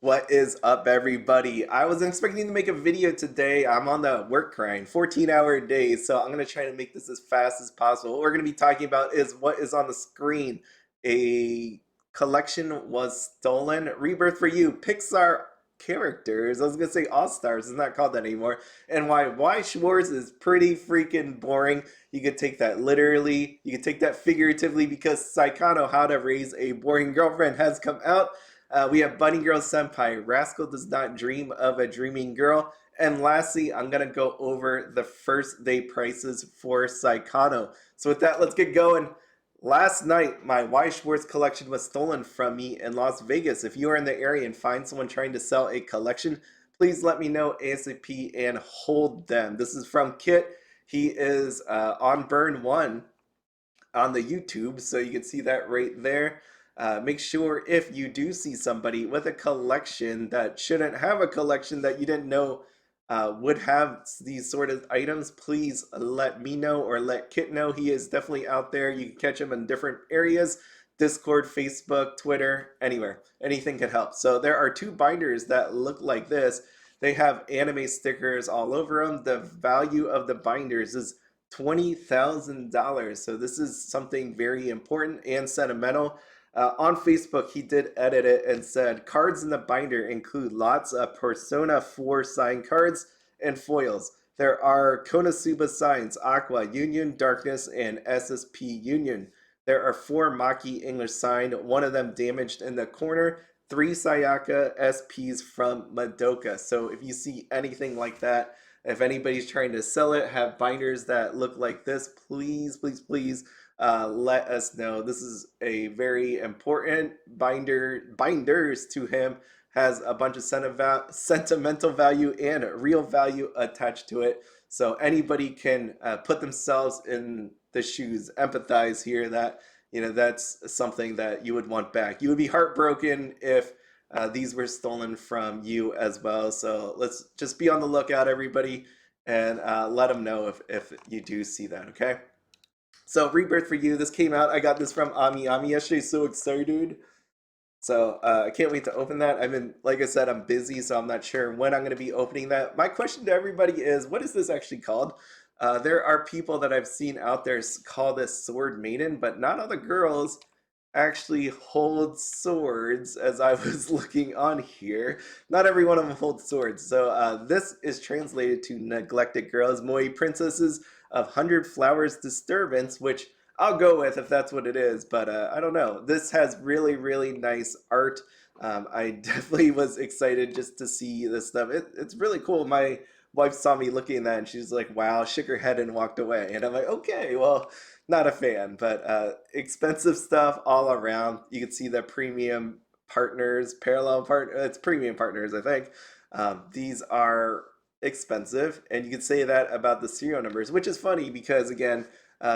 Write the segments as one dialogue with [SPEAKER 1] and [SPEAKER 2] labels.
[SPEAKER 1] What is up, everybody? I was expecting to make a video today. I'm on the work grind, 14-hour days, so I'm going to try to make this as fast as possible. What we're going to be talking about is what is on the screen. A collection was stolen. Rebirth for You, Pixar characters. I was going to say All-Stars. It's not called that anymore. And why Weiss Schwarz is pretty freaking boring. You could take that literally. You could take that figuratively because Saekano, How to Raise a Boring Girlfriend, has come out. We have Bunny Girl Senpai, Rascal Does Not Dream of a Dreaming Girl. And lastly, I'm going to go over the first day prices for Saekano. So with that, let's get going. Last night, my Weiss Schwarz collection was stolen from me in Las Vegas. If you are in the area and find someone trying to sell a collection, please let me know ASAP and hold them. This is from Kit. He is on Burn 1 on the YouTube, so you can see that right there. Make sure if you do see somebody with a collection that shouldn't have a collection that you didn't know would have these sort of items, please let me know or let Kit know. He is definitely out there. You can catch him in different areas: Discord, Facebook, Twitter, anywhere. Anything can help. So there are two binders that look like this. They have anime stickers all over them. The value of the binders is $20,000. So this is something very important and sentimental. On Facebook, he did edit it and said, cards in the binder include lots of Persona 4 signed cards and foils. There are Konosuba signs, Aqua, Union, Darkness, and SSP Union. There are 4 Maki English signed, one of them damaged in the corner, 3 Sayaka SPs from Madoka. So if you see anything like that, if anybody's trying to sell it, have binders that look like this, please, please, please let us know. This is a very important binder. Binders to him has a bunch of sentimental value and real value attached to it. So anybody can put themselves in the shoes, empathize here that, that's something that you would want back. You would be heartbroken if these were stolen from you as well. So let's just be on the lookout, everybody, and let them know if you do see that, okay? So Rebirth for You, this came out. I got this from Ami yesterday, so excited. So I can't wait to open that. Like I said, I'm busy, so I'm not sure when I'm going to be opening that. My question to everybody is, what is this actually called? There are people that I've seen out there call this Sword Maiden, but not all the girls actually hold swords, as I was looking on here. Not every one of them holds swords. So this is translated to Neglected Girls-Moe Princesses of 100 Flowers Disturbance, which I'll go with if that's what it is, but I don't know. This has really, really nice art. I definitely was excited just to see this stuff. It's really cool. My wife saw me looking at that and she's like, wow, shook her head and walked away. And I'm like, okay, well, not a fan, but expensive stuff all around. You can see the premium partners, parallel part. It's premium partners, I think. These are expensive, and you could say that about the serial numbers, which is funny because again,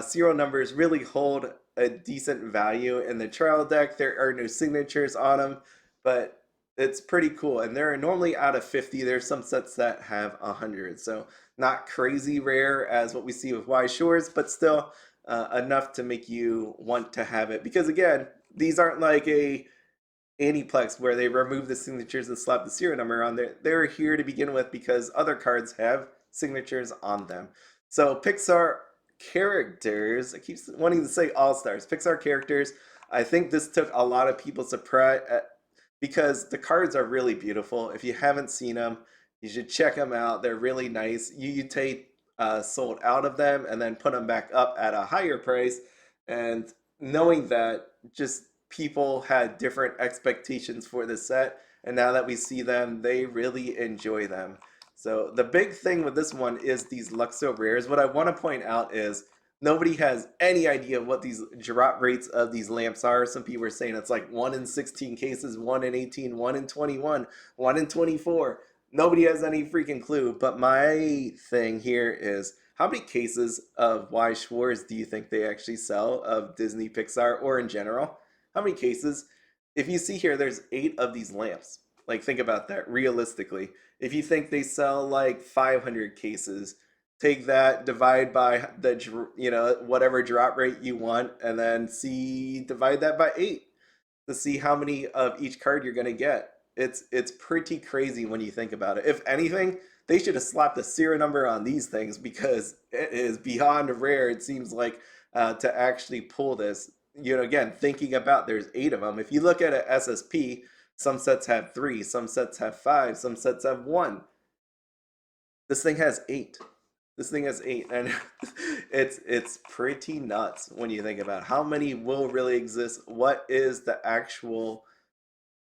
[SPEAKER 1] serial numbers really hold a decent value in the trial deck. There are no signatures on them, but it's pretty cool. And they're normally out of 50. There's some sets that have 100, so not crazy rare as what we see with Weiss Schwarz, but still enough to make you want to have it. Because again, these aren't like a aniplex where they remove the signatures and slap the serial number on there. They're here to begin with because other cards have signatures on them. So Pixar characters, I keep wanting to say all-stars, Pixar characters. I think this took a lot of people surprise because the cards are really beautiful. If you haven't seen them, you should check them out. They're really nice. You take sold out of them and then put them back up at a higher price. And knowing that, just people had different expectations for the set, and now that we see them, they really enjoy them. So the big thing with this one is these Luxo rares. What I want to point out is nobody has any idea what these drop rates of these lamps are. Some people are saying it's like 1 in 16 cases, 1 in 18, 1 in 21, 1 in 24. Nobody has any freaking clue. But my thing here is, how many cases of Weiss Schwarz do you think they actually sell of Disney, Pixar, or in general? How many cases? If you see here, there's 8 of these lamps. Like, think about that realistically. If you think they sell like 500 cases, take that, divide by the, whatever drop rate you want, and then divide that by 8 to see how many of each card you're going to get. It's pretty crazy when you think about it. If anything, they should have slapped a serial number on these things because it is beyond rare. It seems like to actually pull this. You know, again, thinking about there's 8 of them. If you look at an SSP, some sets have 3, some sets have 5, some sets have 1. This thing has 8. This thing has 8, and it's pretty nuts when you think about it. How many will really exist. What is the actual,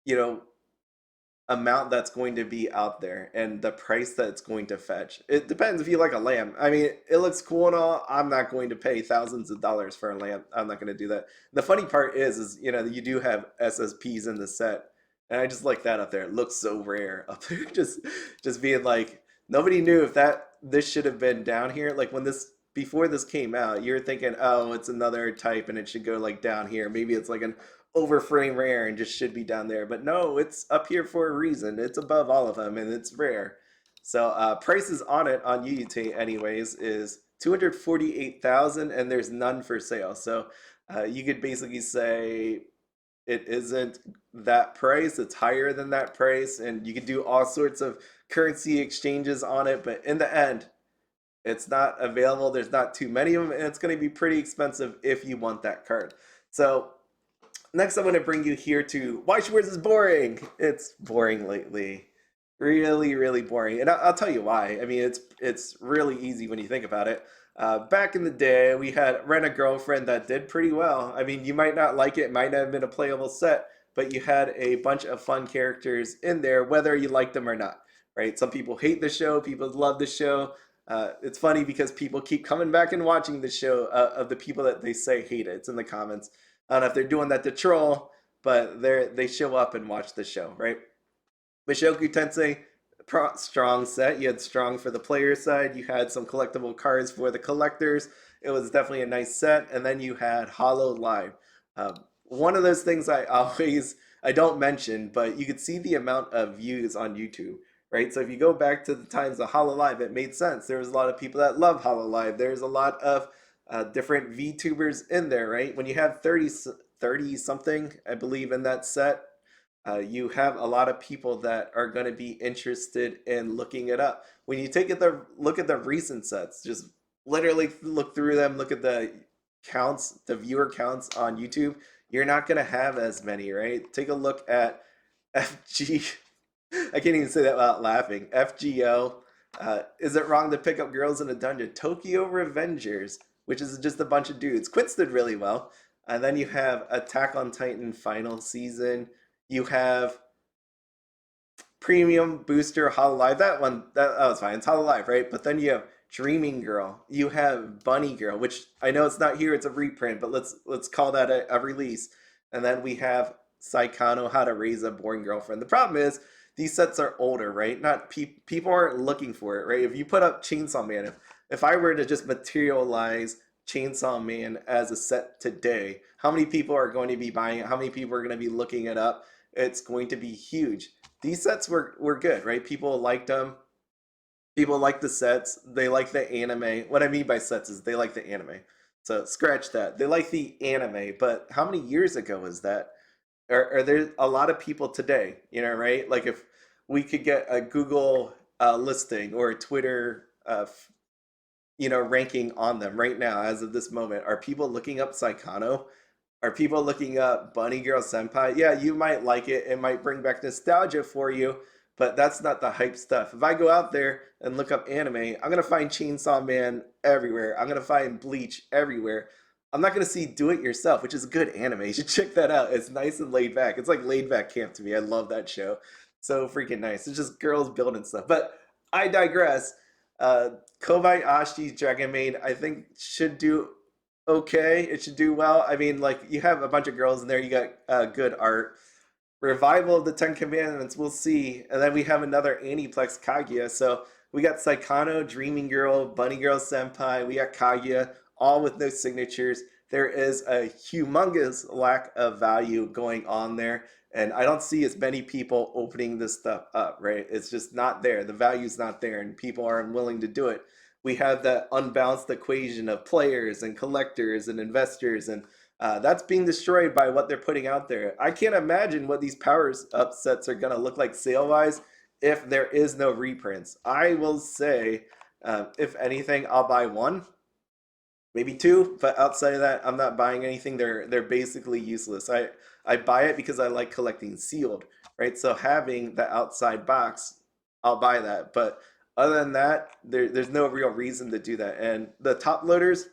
[SPEAKER 1] you know, amount that's going to be out there and the price that it's going to fetch. It depends if you like a lamp. I mean, it looks cool and all. I'm not going to pay thousands of dollars for a lamp. I'm not going to do that. The funny part is, you know, you do have SSPs in the set, and I just like that up there. It looks so rare up there. Just being like, nobody knew if this should have been down here. Like when this before this came out, you're thinking, oh, it's another type and it should go like down here. Maybe it's like an overframe rare and just should be down there. But no, it's up here for a reason. It's above all of them and it's rare. So prices on it on UUT anyways is 248,000 and there's none for sale. So you could basically say it isn't that price, it's higher than that price, and you could do all sorts of currency exchanges on it, but in the end, it's not available. There's not too many of them, and it's going to be pretty expensive if you want that card. So next, I'm going to bring you here to Weiss Schwarz is boring. It's boring lately. Really, really boring. And I'll tell you why. I mean, it's really easy when you think about it. Back in the day, we had Rent a Girlfriend that did pretty well. I mean, you might not like it, might not have been a playable set, but you had a bunch of fun characters in there, whether you liked them or not, right? Some people hate the show, people love the show. It's funny because people keep coming back and watching the show of the people that they say hate it. It's in the comments. I don't know if they're doing that to troll, but they show up and watch the show, right? Bishoku Tensei, strong set. You had strong for the player side. You had some collectible cards for the collectors. It was definitely a nice set. And then you had Hollow Live. One of those things I don't mention, but you could see the amount of views on YouTube, right? So if you go back to the times of Hollow Live, it made sense. There was a lot of people that love Hollow Live. There's a lot of different VTubers in there, right? When you have 30 something, I believe, in that set, you have a lot of people that are going to be interested in looking it up. When you look at the recent sets, just literally look through them, look at the counts, the viewer counts on YouTube, you're not going to have as many, right? Take a look at FG. I can't even say that without laughing. FGO. Is it wrong to pick up girls in a dungeon? Tokyo Revengers, which is just a bunch of dudes. Quince did really well. And then you have Attack on Titan final season. You have Premium Booster Hollow Live. That was fine. It's Hollow Live, right? But then you have Dreaming Girl. You have Bunny Girl, which I know it's not here. It's a reprint, but let's call that a release. And then we have Saekano, How to Raise a Boring Girlfriend. The problem is these sets are older, right? Not people aren't looking for it, right? If you put up Chainsaw Man, if I were to just materialize Chainsaw Man as a set today, how many people are going to be buying it? How many people are going to be looking it up? It's going to be huge. These sets were good, right? People liked them. People like the sets. They like the anime. What I mean by sets is they like the anime. So scratch that. They like the anime, but how many years ago was that? Are there a lot of people today, you know, right? Like if we could get a Google listing or a Twitter, ranking on them right now as of this moment, are people looking up Saekano? Are people looking up Bunny Girl Senpai? Yeah, you might like it. It might bring back nostalgia for you, but that's not the hype stuff. If I go out there and look up anime, I'm going to find Chainsaw Man everywhere. I'm going to find Bleach everywhere. I'm not going to see Do It Yourself, which is good anime. You should check that out. It's nice and laid back. It's like laid back camp to me. I love that show. So freaking nice. It's just girls building stuff. But I digress. Kobayashi's Dragon Maid, I think, should do okay. It should do well. I mean, like, you have a bunch of girls in there. You got good art. Revival of the Ten Commandments, we'll see. And then we have another aniplex Kaguya. So we got Saekano, Dreaming Girl, Bunny Girl Senpai. We got Kaguya, all with no signatures. There is a humongous lack of value going on there. And I don't see as many people opening this stuff up, right? It's just not there. The value's not there, and people are unwilling to do it. We have that unbalanced equation of players and collectors and investors, and That's being destroyed by what they're putting out there. I can't imagine what these powers up sets are going to look like sale wise if there is no reprints. I will say, if anything, I'll buy one, maybe two, but outside of that, I'm not buying anything. They're basically useless. I buy it because I like collecting sealed, right? So having the outside box, I'll buy that. But other than that, there's no real reason to do that. And the top loaders,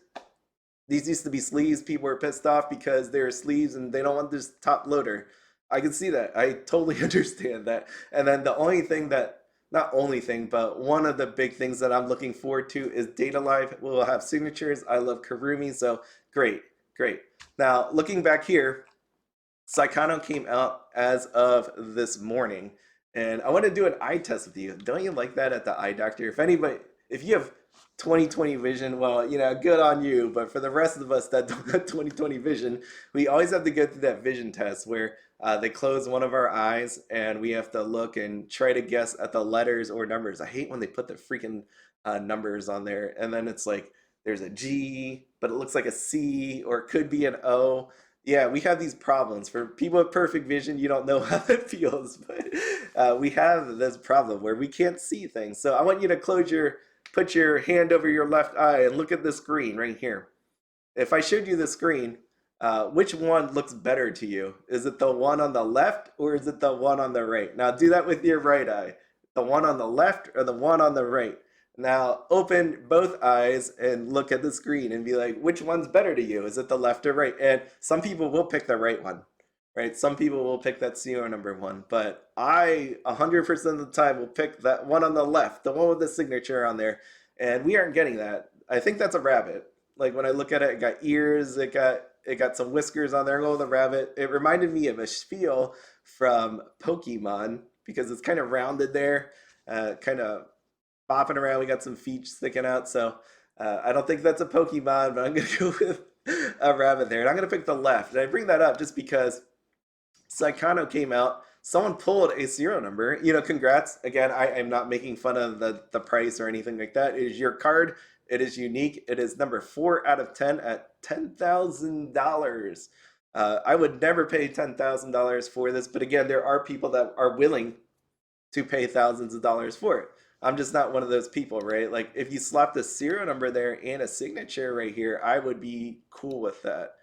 [SPEAKER 1] these used to be sleeves. People were pissed off because they're sleeves and they don't want this top loader. I can see that. I totally understand that. And then the only thing that, not only thing, but one of the big things that I'm looking forward to is Data Live. We'll have signatures. I love Karumi, so great, great. Now, looking back here, Saekano came out as of this morning, and I want to do an eye test with you. Don't you like that at the eye doctor? If anybody, if you have 20/20 vision, well, good on you. But for the rest of us that don't have 20/20 vision, we always have to go through that vision test where they close one of our eyes and we have to look and try to guess at the letters or numbers. I hate when they put the freaking numbers on there, and then it's like there's a G, but it looks like a C, or it could be an O. Yeah, we have these problems. For people with perfect vision, you don't know how that feels, but we have this problem where we can't see things. So I want you to put your hand over your left eye and look at the screen right here. If I showed you the screen, which one looks better to you? Is it the one on the left or is it the one on the right? Now do that with your right eye. The one on the left or the one on the right? Now open both eyes and look at the screen and be like, which one's better to you? Is it the left or right? And some people will pick the right one, right? Some people will pick that serial number one, but I 100% of the time will pick that one on the left, the one with the signature on there. And we aren't getting that. I think that's a rabbit. Like when I look at it, it got ears, it got some whiskers on there. Oh, the rabbit. It reminded me of a spiel from Pokemon because it's kind of rounded there, kind of bopping around. We got some feet sticking out. So I don't think that's a Pokemon, but I'm going to go with a rabbit there. And I'm going to pick the left. And I bring that up just because Saekano came out. Someone pulled a serial number. Congrats. Again, I am not making fun of the price or anything like that. It is your card. It is unique. It is number 4 out of 10 at $10,000. I would never pay $10,000 for this, but again, there are people that are willing to pay thousands of dollars for it. I'm just not one of those people, right? Like if you slap the serial number there and a signature right here, I would be cool with that.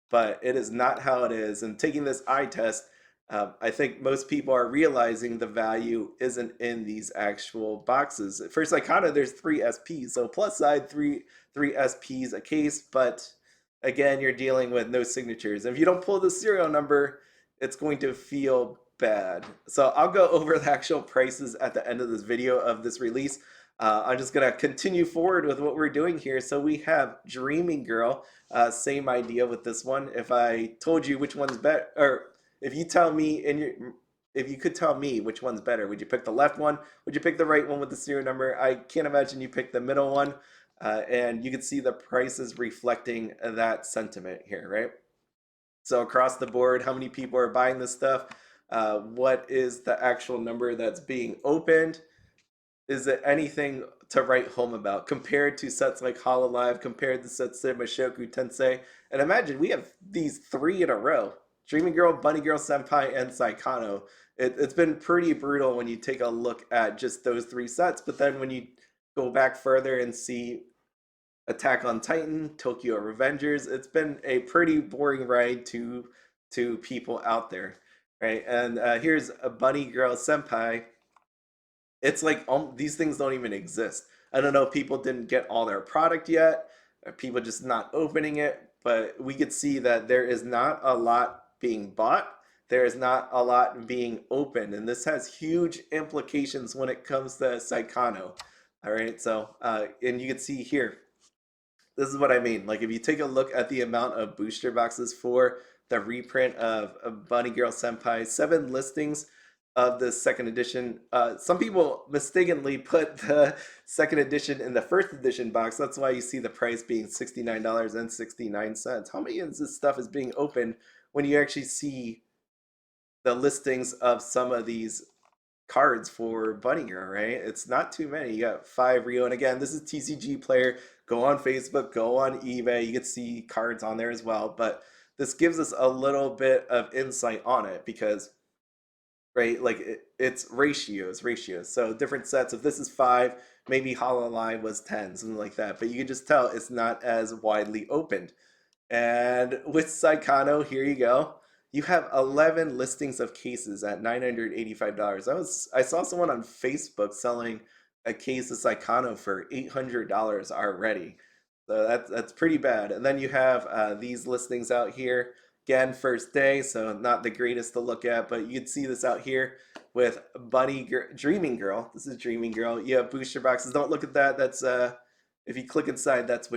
[SPEAKER 1] But it is not how it is. And taking this eye test, I think most people are realizing the value isn't in these actual boxes. For Saekano, there's 3 SPs, so plus side three SPs a case, but again, you're dealing with no signatures. And if you don't pull the serial number, it's going to feel bad. So I'll go over the actual prices at the end of this video of this release. I'm just gonna continue forward with what we're doing here. So we have Dreaming Girl, same idea with this one. If I told you which one's better, or if you tell me if you could tell me which one's better, would you pick the left one? Would you pick the right one with the serial number? I can't imagine you pick the middle one. And you can see the prices reflecting that sentiment here, right? So across the board, how many people are buying this stuff? What is the actual number that's being opened? Is it anything to write home about compared to sets like Hololive, compared to sets like Mushoku Tensei? And imagine we have these 3 in a row: Dreaming Girl, Bunny Girl Senpai, and Saekano. It's been pretty brutal when you take a look at just those 3 sets, but then when you go back further and see Attack on Titan, Tokyo Revengers, it's been a pretty boring ride to people out there, right? And here's a Bunny Girl Senpai. It's like these things don't even exist. I don't know if people didn't get all their product yet, or people just not opening it, but we could see that there is not a lot being bought. There is not a lot being opened, and this has huge implications when it comes to Saekano. All right, so and you can see here, this is what I mean. Like if you take a look at the amount of booster boxes for the reprint of Bunny Girl Senpai, 7 listings of the second edition. Some people mistakenly put the second edition in the first edition box. That's why you see the price being $69.69. How many of this stuff is being opened when you actually see the listings of some of these cards for Bunny Girl, right? It's not too many. You got 5 Rio, and again, this is TCG Player. Go on Facebook, go on eBay. You can see cards on there as well, but this gives us a little bit of insight on it because, right, like it's ratios. So different sets. If this is 5, maybe Hololive was 10, something like that. But you can just tell it's not as widely opened. And with Saekano, here you go. You have 11 listings of cases at $985. I saw someone on Facebook selling a case of Saekano for $800 already. So that's pretty bad. And then you have these listings out here. Again, first day, so not the greatest to look at, but you can see this out here with Dreaming Girl. This is Dreaming Girl. You have booster boxes. Don't look at that. That's if you click inside, that's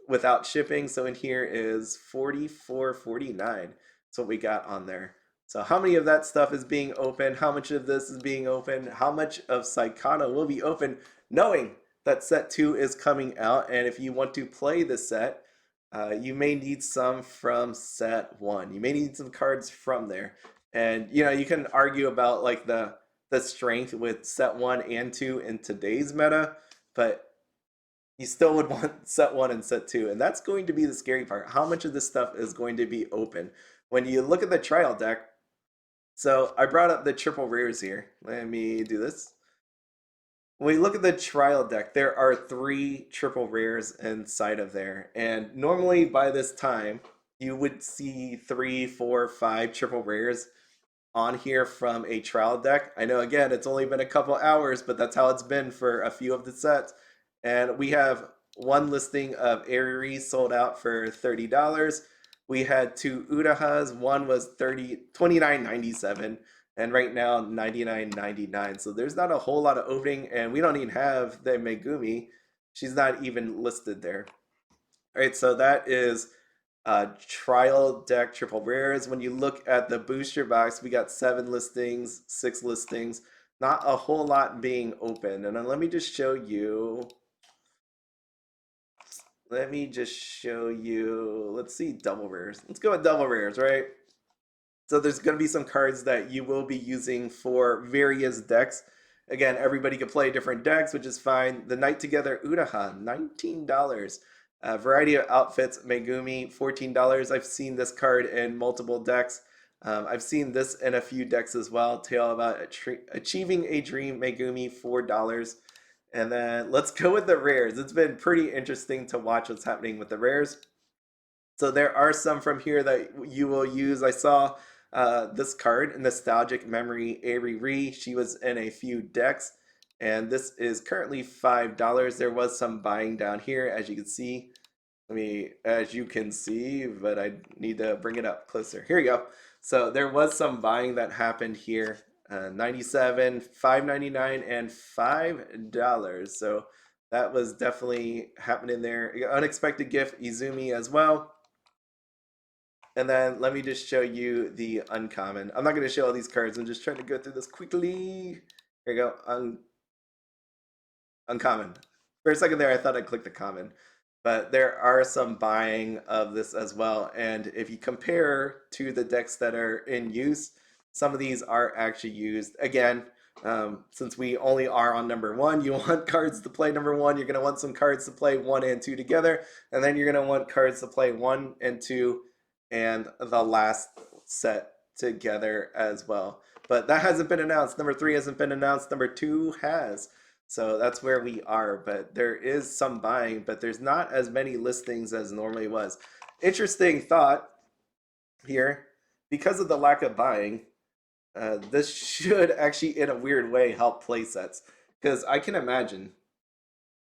[SPEAKER 1] without shipping. So in here is $44.49. That's what we got on there. So how many of that stuff is being opened? How much of this is being opened? How much of Saekano will be open, knowing that set 2 is coming out? And if you want to play the set, you may need some from set 1. You may need some cards from there. And you can argue about like the strength with set 1 and 2 in today's meta, but you still would want set 1 and set 2. And that's going to be the scary part. How much of this stuff is going to be open? When you look at the trial deck, so I brought up the triple rares here. Let me do this. When we look at the trial deck, there are 3 triple rares inside of there. And normally by this time, you would see 3, 4, 5 triple rares on here from a trial deck. I know, again, it's only been a couple hours, but that's how it's been for a few of the sets. And we have one listing of Ariri sold out for $30. We had 2 Urahas. One was $29.97, and right now $99.99. So there's not a whole lot of opening, and we don't even have the Megumi. She's not even listed there. All right, so that is trial deck triple rares. When you look at the booster box, we got 7 listings, 6 listings. Not a whole lot being open. And then let me just show you. Let's see, double rares. Let's go with double rares, right? So there's going to be some cards that you will be using for various decks. Again, everybody can play different decks, which is fine. The Night Together Uraha, $19. Variety of outfits, Megumi, $14. I've seen this card in multiple decks. I've seen this in a few decks as well. Tale about Achieving a Dream, Megumi, $4. And then let's go with the rares. It's been pretty interesting to watch what's happening with the rares. So there are some from here that you will use. I saw this card, Nostalgic Memory Ariri. She was in a few decks, and this is currently $5. There was some buying down here, as you can see. But I need to bring it up closer. Here we go. So there was some buying that happened here. 97, $5.99, and $5. So that was definitely happening there. Unexpected gift, Izumi as well. And then let me just show you the uncommon. I'm not going to show all these cards. I'm just trying to go through this quickly. Here we go. Uncommon. For a second there, I thought I clicked the common. But there are some buying of this as well. And if you compare to the decks that are in use, some of these are actually used. Again, since we only are on number 1, you want cards to play number 1. You're going to want some cards to play 1 and 2 together. And then you're going to want cards to play 1 and 2 and the last set together as well. But that hasn't been announced. Number 3 hasn't been announced. Number 2 has. So that's where we are. But there is some buying, but there's not as many listings as normally was. Interesting thought here. Because of the lack of buying, this should actually, in a weird way, help play sets. Because I can imagine,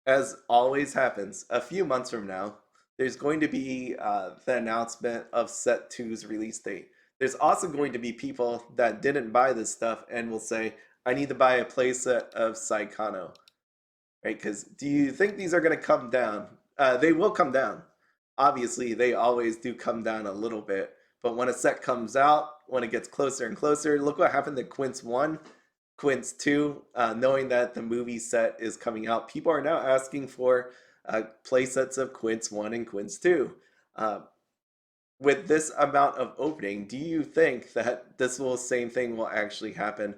[SPEAKER 1] as always happens, a few months from now, there's going to be the announcement of set 2's release date. There's also going to be people that didn't buy this stuff and will say, I need to buy a playset of Saekano. Right? Because do you think these are going to come down? They will come down. Obviously, they always do come down a little bit. But when a set comes out, when it gets closer and closer, look what happened to Quince 1, Quince 2, knowing that the movie set is coming out. People are now asking for play sets of Quince 1 and Quince 2. With this amount of opening, do you think that same thing will actually happen?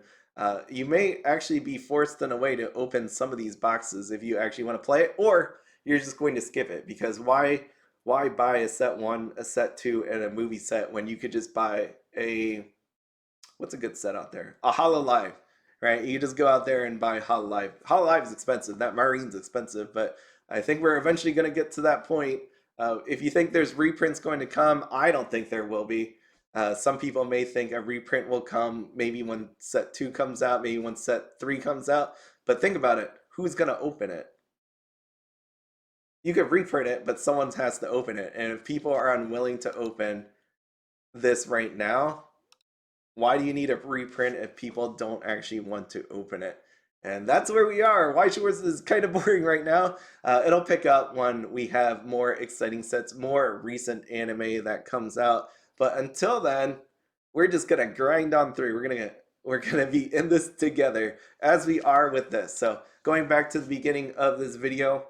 [SPEAKER 1] You may actually be forced in a way to open some of these boxes if you actually want to play it, or you're just going to skip it, because why why buy a set 1, a set 2, and a movie set when you could just buy a, what's a good set out there? A Hololive, right? You just go out there and buy Hololive. Hololive is expensive. That Marine's expensive, but I think we're eventually going to get to that point. If you think there's reprints going to come, I don't think there will be. Some people may think a reprint will come maybe when set 2 comes out, maybe when set 3 comes out. But think about it. Who's going to open it? You could reprint it, but someone has to open it. And if people are unwilling to open this right now, why do you need a reprint if people don't actually want to open it? And that's where we are. Weiss Schwarz is kind of boring right now. It'll pick up when we have more exciting sets, more recent anime that comes out. But until then, we're just gonna grind on through. We're gonna be in this together as we are with this. So going back to the beginning of this video,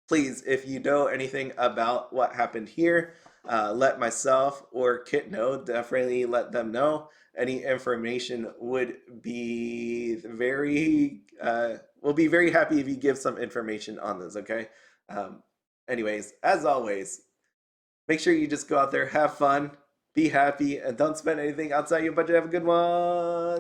[SPEAKER 1] please, if you know anything about what happened here, let myself or Kit know. Definitely let them know. Any information would be we'll be very happy if you give some information on this, okay? Um, Anyways, as always, make sure you just go out there, have fun, be happy, and don't spend anything outside your budget. Have a good one.